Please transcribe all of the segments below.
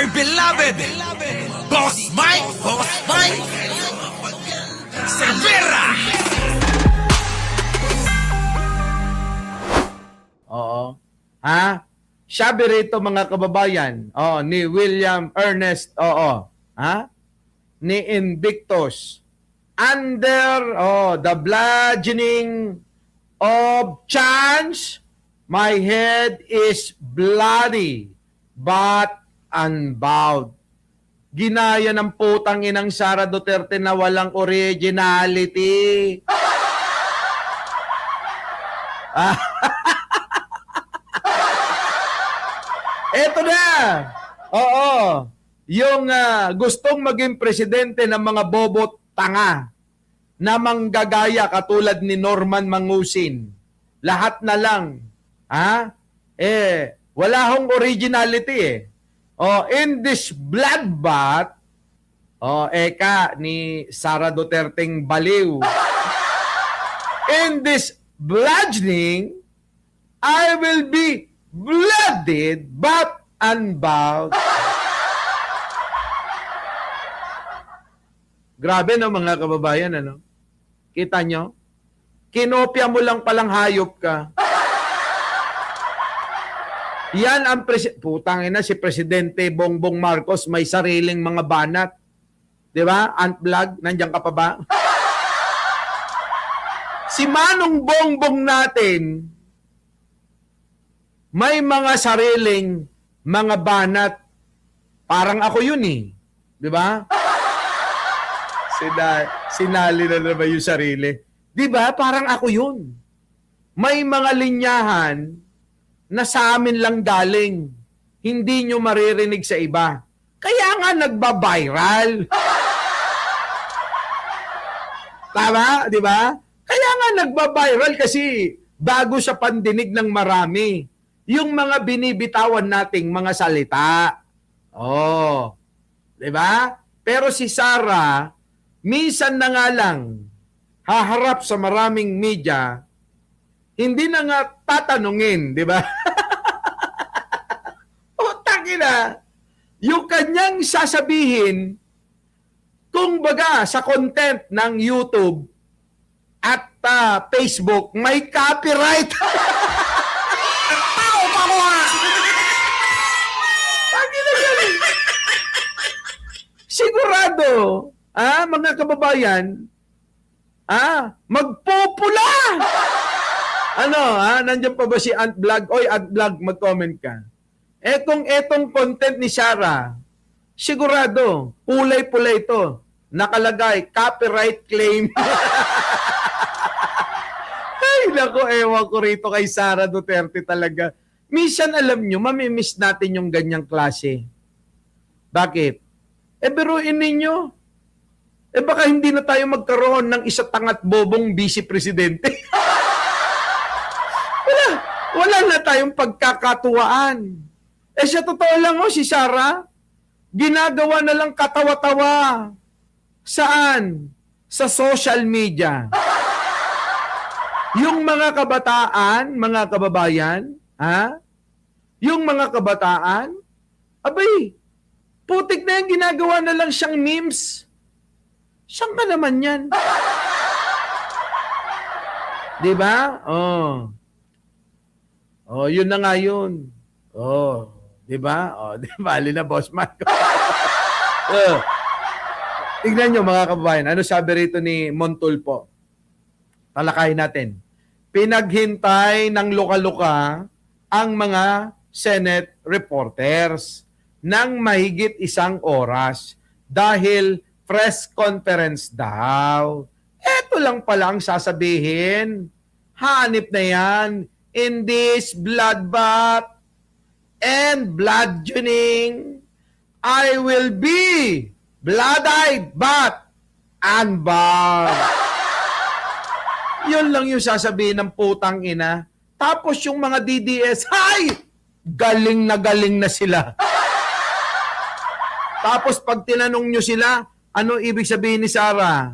dear beloved, Boss Mike, Cervera. Oo. Ha? Sabi rito mga kababayan, ni William Ernest, ha? Ni Invictus, under the bludgeoning of chance, my head is bloody but unbowed. Ginaya ng putang inang Sara Duterte na walang originality. Eto na! Oo. Yung gustong maging presidente ng mga bobot tanga na manggagaya katulad ni Norman Mangusin. Lahat na lang. Wala hong originality eh. In this bloodbath, ni Sara Duterteng baliw. In this bludgeoning, I will be blooded but unbowed. Grabe no mga kababayan, ano? Kita nyo? Kinopya mo lang palang hayop ka. Yan ang putang ina, si Presidente Bongbong Marcos may sariling mga banat. 'Di ba? Unplug, nandiyan ka pa ba? Si Manong Bongbong natin may mga sariling mga banat. Parang ako yun eh. 'Di ba? Sinali na naman yung sarili. 'Di ba? Parang ako yun. May mga linyahan na sa amin lang galing. Hindi nyo maririnig sa iba. Kaya nga nagba-viral. Tama? Di ba? Kaya nga nagba-viral kasi bago sa pandinig ng marami. Yung mga binibitawan nating mga salita. Di ba? Pero si Sara, minsan na nga lang haharap sa maraming media, hindi na nga tatanungin, di ba? Tangina, yung kanyang sasabihin, kung baga sa content ng YouTube at Facebook, may copyright. Tangina yan. Sigurado, mga kababayan, magpopula. Nandiyan pa ba si Antvlog? Oy, Antvlog, mag-comment ka. Etong content ni Sara, sigurado, pulay-pulay ito. Nakalagay, copyright claim. Ay, naku, ewan ko rito kay Sara Duterte talaga. Minsan, alam nyo, mamimiss natin yung ganyang klase. Bakit? Biruin ninyo. Baka hindi na tayo magkaroon ng isa tangat bobong vice-presidente. Wala na tayong pagkakatuwaan. Sa totoo lang si Sara, ginagawa na lang katawa-tawa. Saan? Sa social media. Yung mga kabataan, mga kababayan, yung mga kabataan, abay, putik na yan, ginagawa na lang siyang memes. Saan ka naman yan? Diba? Yun na nga yun. Di ba? Di ba? Alin na, Boss Marco. Tignan nyo, mga kababayan. Ano sabi rito ni Montulpo? Talakayin natin. Pinaghintay ng luka-luka ang mga Senate reporters ng mahigit 1 oras dahil press conference daw. Eto lang pala ang sasabihin. Hanip na yan. In this bloodbath and bludgeoning, I will be blood-eyed but unbound. Yun lang yung sasabihin ng putang ina. Tapos yung mga DDS, galing na sila. Tapos pag tinanong nyo sila, ano ibig sabihin ni Sara?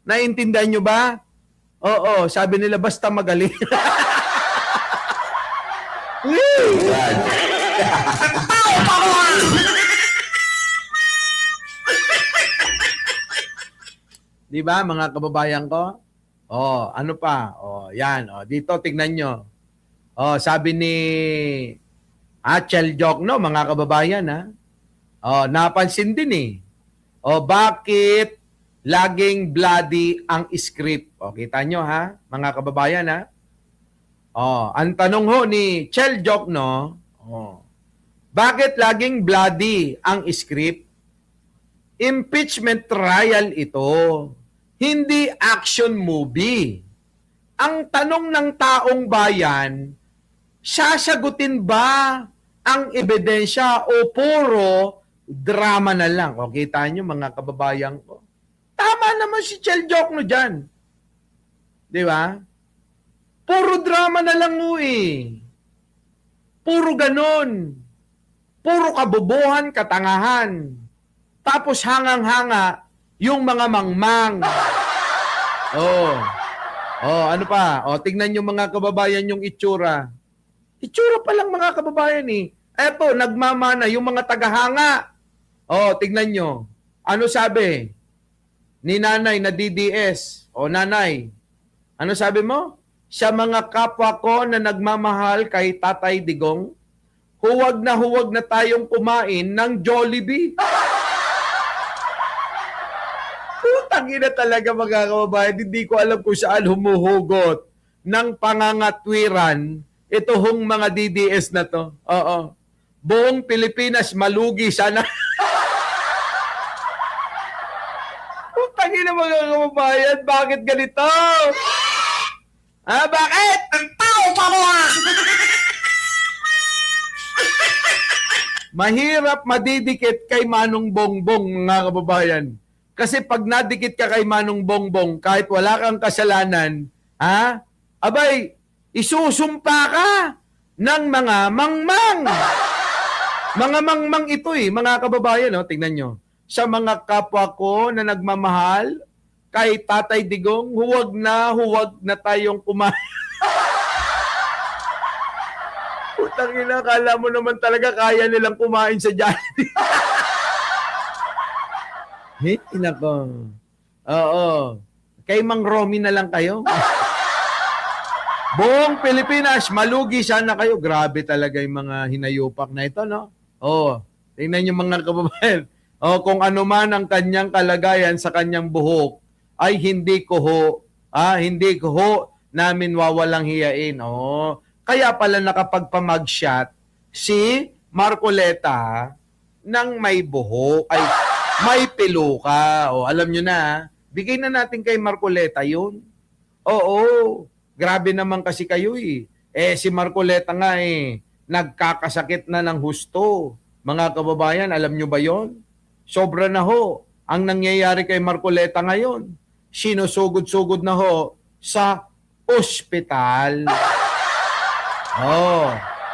Naintindihan nyo ba? Oo, sabi nila basta magaling. Di ba, mga kababayan ko? Oh, ano pa? Oh, yan. Oh, dito, tignan nyo. Oh, sabi ni Achel Jokno, mga kababayan, ha? Oh, napansin din eh. Oh, bakit laging bloody ang script? Oh, kita nyo, ha? Mga kababayan, ha? Oh, ang tanong ho ni Chel Jokno, oh, bakit laging bloody ang script? Impeachment trial ito. Hindi action movie. Ang tanong ng taong bayan, sasagutin ba ang ebidensya o puro drama na lang? O kita nyo mga kababayan ko. Tama naman si Chel Jokno dyan. Di ba? Puro drama na lang mo eh. Puro ganon. Puro kabobohan, katangahan. Tapos hangang-hanga yung mga mangmang. Oh. Oh, ano pa? Oh, tingnan niyo mga kababayan yung itsura. Itsura pa lang mga kababayan eh. Eto, nagmamana yung mga tagahanga. Oh, tingnan niyo. Ano sabi ni nanay na DDS? Oh, nanay. Ano sabi mo? Sa mga kapwa ko na nagmamahal kay Tatay Digong, huwag na tayong kumain ng Jollibee. Tangina talaga mga kababayan, hindi ko alam kung saan humuhugot ng pangangatwiran ito hong mga DDS na to. Oo. Buong Pilipinas malugi sana. Tangina mga kababayan, bakit ganito? Bakit? Ang tao pa mo! Mahirap madidikit kay Manong Bongbong mga kababayan. Kasi pag nadikit ka kay Manong Bongbong, kahit wala kang kasalanan, abay, isusumpa ka ng mga mangmang. Mga mangmang ito eh, mga kababayan, oh, tingnan nyo. Sa mga kapwa ko na nagmamahal, kay Tatay Digong, huwag na tayong kumain. Putang ina, kala mo naman talaga kaya nilang kumain sa Jollibee. Nako. Oo. Kay Mang Romy na lang kayo. Buong Pilipinas, malugi sana kayo. Grabe talaga yung mga hinayupak na ito, no? Oo. Tingnan niyo mga kababayan. Kung ano man ang kanyang kalagayan sa kanyang buhok, ay hindi ko ho namin wawalang hiyain. Kaya pala nakapagpamagshot si Marcoleta ng may buhok. Ay, may piluka. Alam nyo na, bigay na natin kay Marcoleta yun. Oo, grabe naman kasi kayo eh. Si Marcoleta nga nagkakasakit na ng husto. Mga kababayan, alam nyo ba yon? Sobra na ho ang nangyayari kay Marcoleta ngayon. Sinusugod-sugod na ho sa ospital.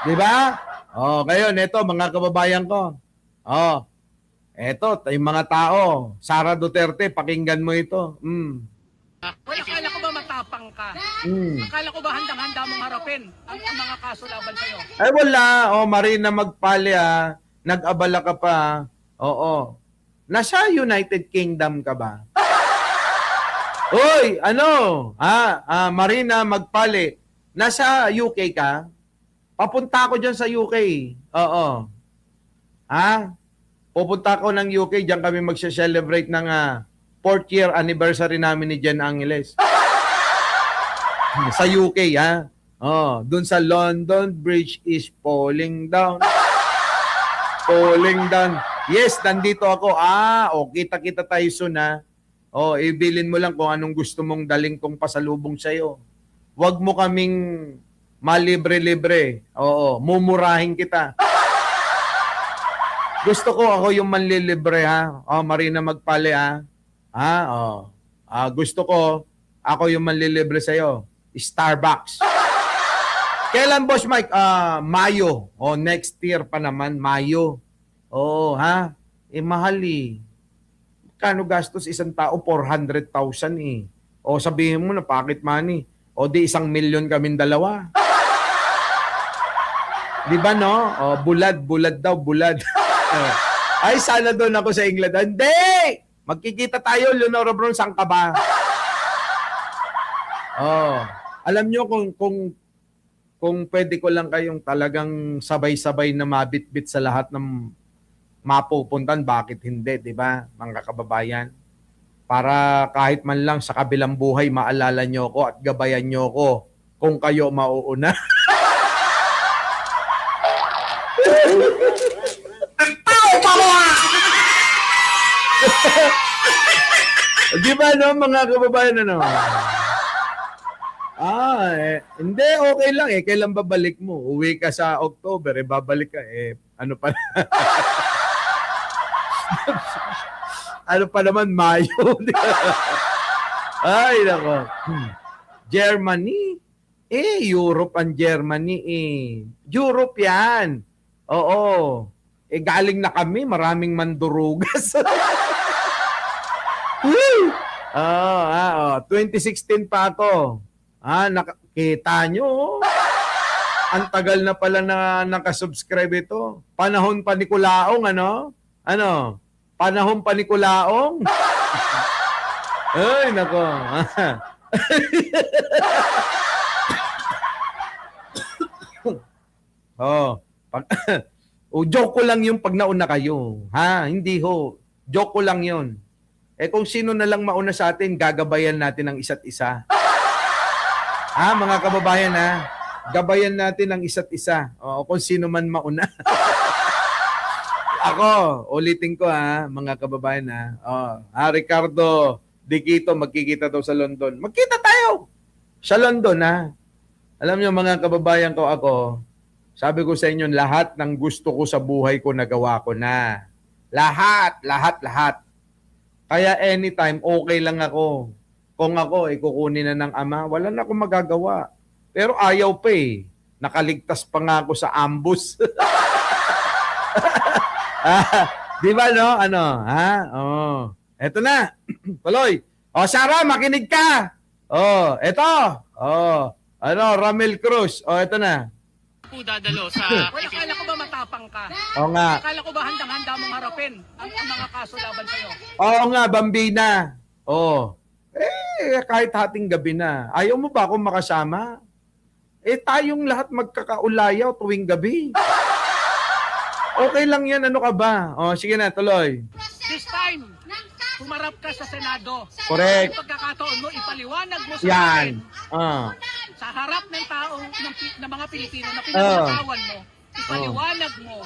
Di ba? Ngayon, ito mga kababayan ko. Eto, yung mga tao, Sara Duterte, pakinggan mo ito. Well, akala ko ba matapang ka? Akala ko ba handang-handa mong harapin ang mga kaso laban sa'yo? Ay wala, Marina Magpali nag-abala ka pa. Oo. Nasa United Kingdom ka ba? Uy, Marina Magpali, nasa UK ka? Papunta ako dyan sa UK. Oo. Pupunta ako ng UK, diyan kami magse-celebrate ng 4th year anniversary namin ni Jen Angeles. Sa UK, doon sa London Bridge is falling down. Falling down. Yes, nandito ako. Kita-kita tayo soon, ibilin mo lang kung anong gusto mong daling kong pasalubong sa'yo. Huwag mo kaming malibre-libre. Mumurahin kita. Gusto ko ako yung manlilibre Marina Magpali gusto ko ako yung manlilibre sa'yo. Starbucks. Kailan Boss Mike? Mayo. Next year pa naman, Mayo. Mahal eh. Kano gastos isang tao? 400,000 eh. Sabihin mo na pocket money. Di 1 million kaming dalawa. Di ba no? Bulad daw, bulad. Ay, sana doon ako sa England. Hindi! Magkikita tayo, Leonora Brown, saan ka ba? Oh, alam nyo kung pwede ko lang kayong talagang sabay-sabay na mabitbit sa lahat ng mapupuntan, bakit hindi, di ba, mga kababayan? Para kahit man lang sa kabilang buhay, maalala nyo ko at gabayan nyo ko kung kayo mauuna. Di ba, no, mga kababayan, ano? Hindi, okay lang eh. Kailan babalik mo? Uwi ka sa October, babalik ka ano pa ano pa naman, Mayo. Ay, nako. Germany. Europe ang Germany Europe yan. Oo. Galing na kami, maraming mandurugas. 2016 pa ako. Nakita nyo. Ang tagal na pala na nakasubscribe ito. Panahon pa ni Kulaong, ano? Panahon pa ni Kulaong. Ay, nako. Joke ko lang yung pag nauna kayo. Hindi ho. Joke ko lang yun. Kung sino na lang mauna sa atin, gagabayan natin ang isa't isa. Mga kababayan, gabayan natin ang isa't isa. Kung sino man mauna. Ako, ulitin ko mga kababayan Ricardo Diquito, magkikita daw sa London. Magkita tayo sa London Alam niyo mga kababayan ko, ako, sabi ko sa inyo, lahat ng gusto ko sa buhay ko nagawa ko na. Lahat. Kaya anytime, okay lang ako. Kung ako, kukunin na ng ama, wala na akong magagawa. Pero ayaw pa Nakaligtas pa nga ako sa ambush. Di ba, no? Eto na. Tuloy. Sarah, makinig ka. Eto. Ramel Cruz. Eto na. Po dadalo sa... Well, akala ko ba matapang ka? Oo nga. Akala ko ba handang-handa mong harapin ang mga kaso laban sa'yo? Oo nga, Bambina. Kahit hating gabi na. Ayaw mo ba akong makasama? Tayong lahat magkakaulayaw tuwing gabi. Okay lang yan, ano ka ba? Sige na, tuloy. This time, humarap ka sa Senado. Correct. Yung pagkakataon mo, ipaliwanag mo sa Yan. akin. Sa harap ng taong, ng mga Pilipino na pinagkatawan mo, ipaliwanag mo,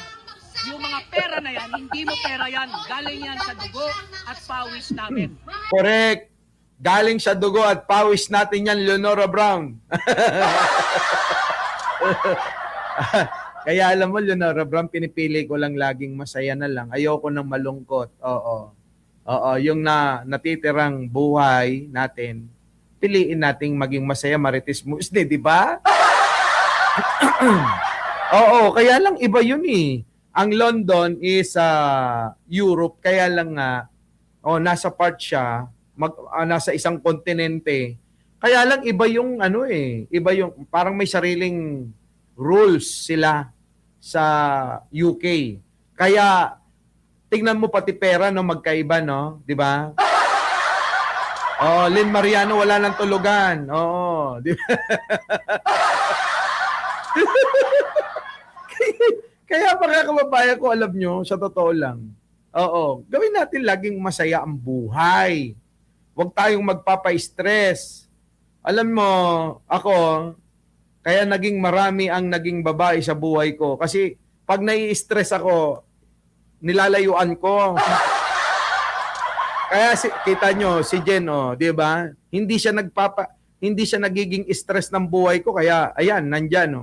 yung mga pera na yan, hindi mo pera yan. Galing yan sa dugo at pawis namin. Correct. Galing sa dugo at pawis natin yan, Leonora Brown. Kaya alam mo, Leonora Brown, pinipili ko lang laging masaya na lang. Ayoko nang malungkot. Oo, yung natitirang buhay natin, piliin nating maging masaya, marites musli, di ba? Kaya lang iba yun Ang London is Europe, kaya lang nasa part siya, nasa isang kontinente. Kaya lang iba yung iba yung parang may sariling rules sila sa UK. Kaya tingnan mo pati pera magkaiba di ba? Lynn Mariano wala nang tulugan. Di ba? Kaya mga kababayan ko, alam nyo, sa totoo lang, gawin natin laging masaya ang buhay. Huwag tayong magpapa-stress. Alam mo, ako, kaya naging marami ang naging babae sa buhay ko. Kasi pag nai-stress ako, nilalayuan ko. Kaya kita nyo, si Jen, di ba? Hindi siya nagiging stress ng buhay ko. Kaya, ayan, nandyan,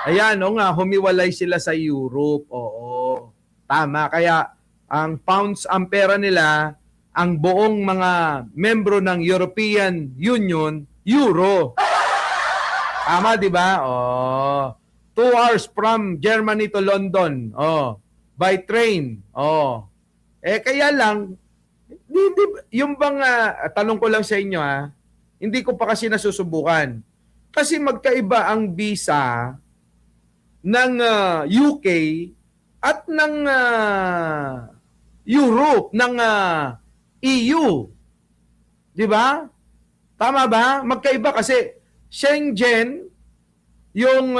Ayan, humiwalay sila sa Europe. Oo, tama. Kaya, ang pounds, ang pera nila, ang buong mga membro ng European Union, euro. Tama, di ba? 2 hours from Germany to London. By train. Kaya lang, yung bang, tanong ko lang sa inyo, hindi ko pa kasi nasusubukan. Kasi magkaiba ang visa ng UK at ng Europe, ng EU. Di ba? Tama ba? Magkaiba kasi Schengen, yung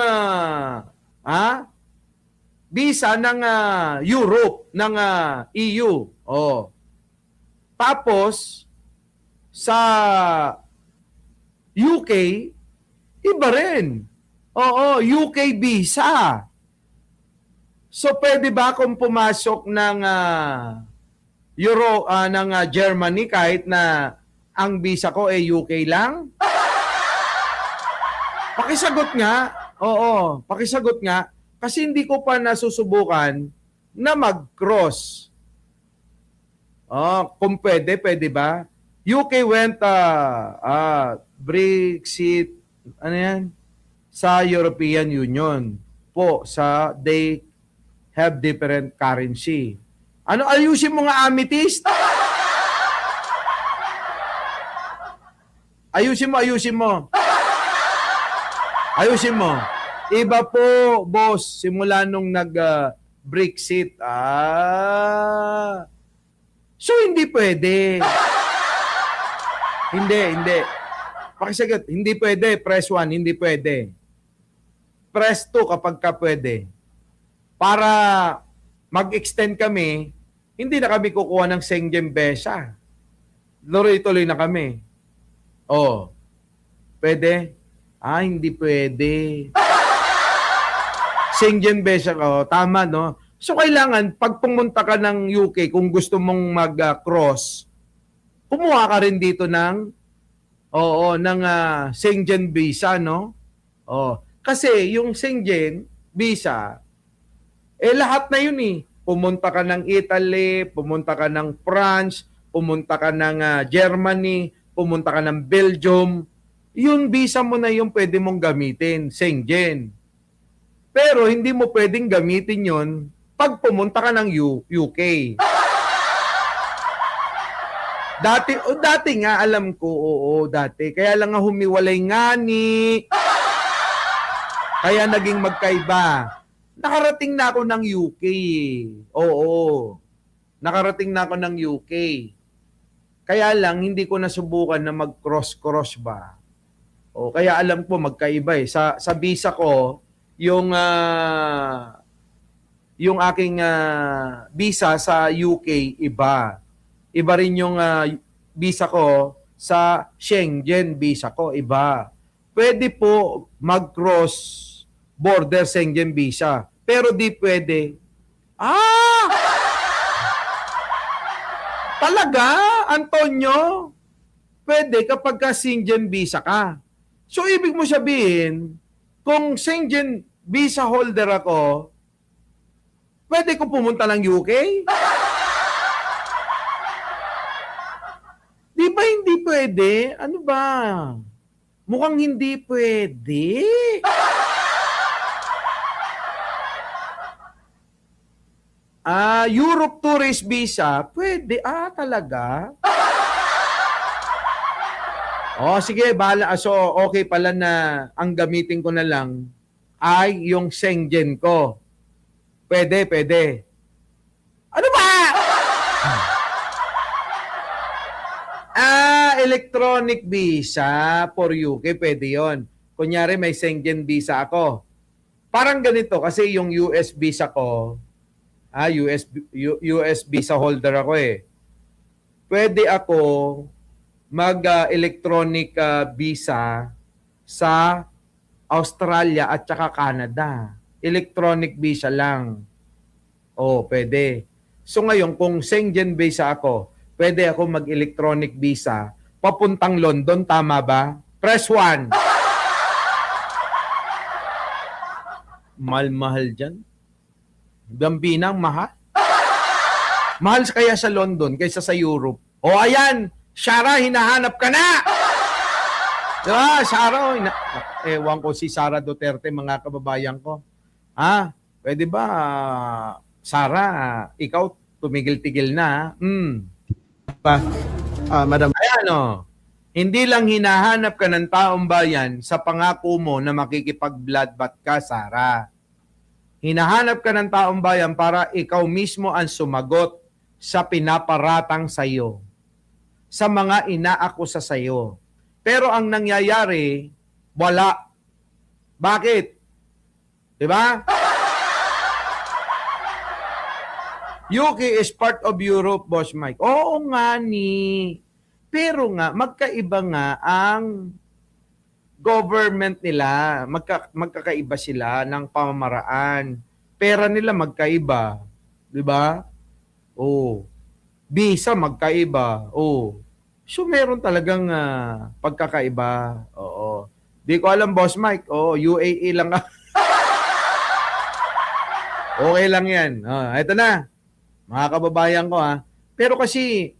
visa ng Europe, ng EU. Oh. Tapos, sa UK, iba rin. Oo, UK visa. So, pwede ba kung pumasok ng Germany kahit na ang visa ko ay UK lang? Pakisagot nga. Oo, pakisagot nga. Kasi hindi ko pa nasusubukan na mag-cross. Kung pwede, pwede ba? UK went Brexit, ano yan? Sa European Union po, they have different currency. Ano, ayusin mo nga, amethyst? Ayusin mo. Ayusin mo. Iba po, boss, simula nung nag-Brexit. So, hindi pwede. Hindi. Pakisagot, hindi pwede. Press 1, hindi pwede. Press 2 kapag ka pwede. Para mag-extend kami, hindi na kami kukuha ng Schengen visa. Tuloy-tuloy na kami. Oh. Pwede? Hindi pwede. Schengen visa ko, tama, no? So, kailangan, pag pumunta ka ng UK, kung gusto mong mag-cross, kumuha ka rin dito ng Schengen visa, no? Kasi yung Schengen visa, lahat na yun eh. Pumunta ka ng Italy, pumunta ka ng France, pumunta ka ng Germany, pumunta ka ng Belgium, yung visa mo na yung pwede mong gamitin, Schengen. Pero hindi mo pwedeng gamitin yon pag pumunta ka ng UK. Dati nga, alam ko, dati. Kaya lang nga humiwalay nga ni. Kaya naging magkaiba. Nakarating na ako ng UK. Nakarating na ako ng UK. Kaya lang, hindi ko nasubukan na mag-cross-cross ba. Kaya alam ko, magkaiba eh. Sa visa ko, yung aking visa sa UK, iba. Iba rin yung visa ko sa Schengen visa ko, iba. Pwede po mag-cross border Schengen visa. Pero di pwede. Talaga, Antonio? Pwede kapag ka Schengen visa ka. So, ibig mo sabihin, kung Schengen visa holder ako, pwede ko pumunta ng UK? Di ba hindi pwede? Ano ba? Mukhang hindi pwede. Europe tourist visa, pwede. Talaga? Sige, bahala. So, okay pala na ang gamitin ko na lang ay yung Schengen ko. Pwede. Ano ba? Electronic visa for UK, pwede yon. Kunyari, may Schengen visa ako. Parang ganito, kasi yung US visa ko, US visa holder ako eh. Pwede ako mag-electronic visa sa Australia at saka Canada. Electronic visa lang. Pwede. So ngayon, kung Schengen visa ako, pwede ako mag-electronic visa papuntang London, tama ba? Press 1. Mahal dyan. Gambinang mahal. Mahal kaya sa London kaysa sa Europe. Ayan! Shara, hinahanap ka na! Diba, Shara? Ewan ko si Sara Duterte, mga kababayan ko. Pwede ba, Sara, ikaw tumigil-tigil na? Madam. Ayan, hindi lang hinahanap ka ng taong bayan sa pangako mo na makikipag-bloodbath ka, Sara. Hinahanap ka ng taong bayan para ikaw mismo ang sumagot sa pinaparatang sa iyo, sa mga inaakusa sa iyo. Pero ang nangyayari, wala. Bakit? Diba? UK is part of Europe, Boss Mike. Oo nga ni. Pero nga, magkaiba nga ang government nila. Magkakaiba sila ng pamamaraan. Pera nila magkaiba. Diba? Oo. Visa magkaiba. Oo. So, meron talagang pagkakaiba. Oo. Di ko alam, Boss Mike. Oo, UAE lang. Okay lang yan. Ito na. Mga kababayan ko ha. Pero kasi,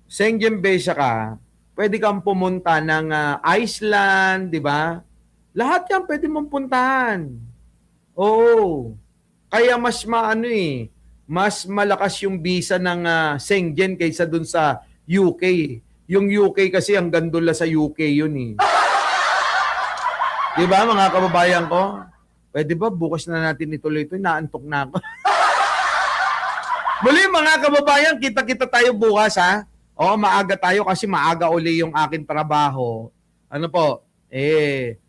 Schengen visa ka, pwede kang pumunta ng Iceland, di ba? Lahat yan pwede mong puntahan. Oo. Kaya mas mas malakas yung visa ng Schengen kaysa dun sa UK. Yung UK kasi ang gandula sa UK yun eh. Di ba mga kababayan ko? Pwede ba bukas na natin ituloy ito? Naantok na ako. Muli mga kababayan, kita-kita tayo bukas ha. Oo, maaga tayo kasi maaga uli yung aking trabaho. Ano po?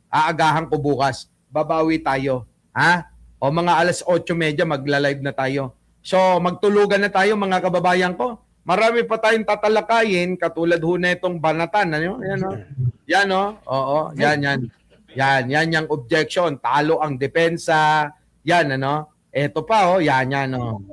Aagahan ko bukas. Babawi tayo. Ha? O mga alas 8:30 magla-live na tayo. So, magtulugan na tayo mga kababayan ko. Marami pa tayong tatalakayin katulad ho na itong banatan. Ano? Yan o. Yan o. Oo, yan. Yan yung objection. Talo ang depensa. Yan, ano? Eto pa, yan,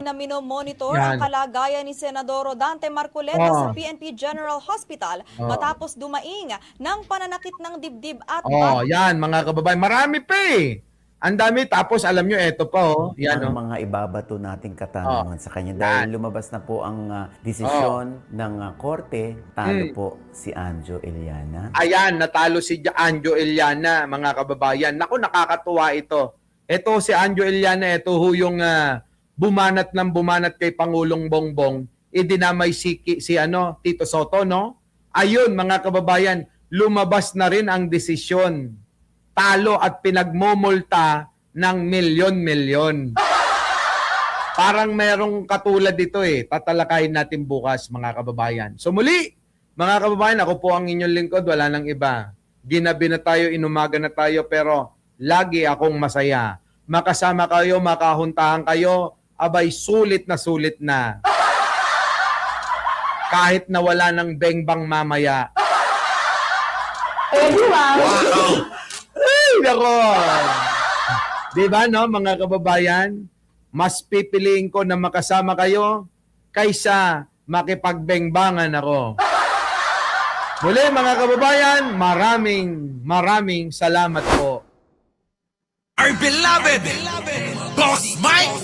Na minomonitor Yan. ang kalagayan ni Senador Rodante Marcoleta sa PNP General Hospital matapos dumaing ng pananakit ng dibdib at Yan, mga kababayan. Marami pa eh. Ang dami. Tapos, alam nyo, eto pa, yan, Ang mga ibabato nating katanungan sa kanya. Dahil lumabas na po ang desisyon ng korte, talo po si Anjo Eliana. Ayan, natalo si Anjo Eliana, mga kababayan. Naku, nakakatuwa ito. Ito si Anjo Eliana, ito ho yung bumanat kay Pangulong Bongbong, idinamay si Tito Soto, no? Ayun, mga kababayan, lumabas na rin ang desisyon. Talo at pinagmumulta ng milyon-milyon. Parang merong katulad dito eh. Tatalakayin natin bukas, mga kababayan. So muli, mga kababayan, ako po ang inyong lingkod, wala nang iba. Ginabi na tayo, inumaga na tayo, pero lagi akong masaya. Makasama kayo, makahuntahan kayo, abay sulit na. Kahit na wala ng bengbang mamaya. Wow! Ay, nako! Diba, no, mga kababayan? Mas pipiliin ko na makasama kayo kaysa makipagbengbangan ako. Muli, mga kababayan, maraming salamat po. Our beloved Boss Mike!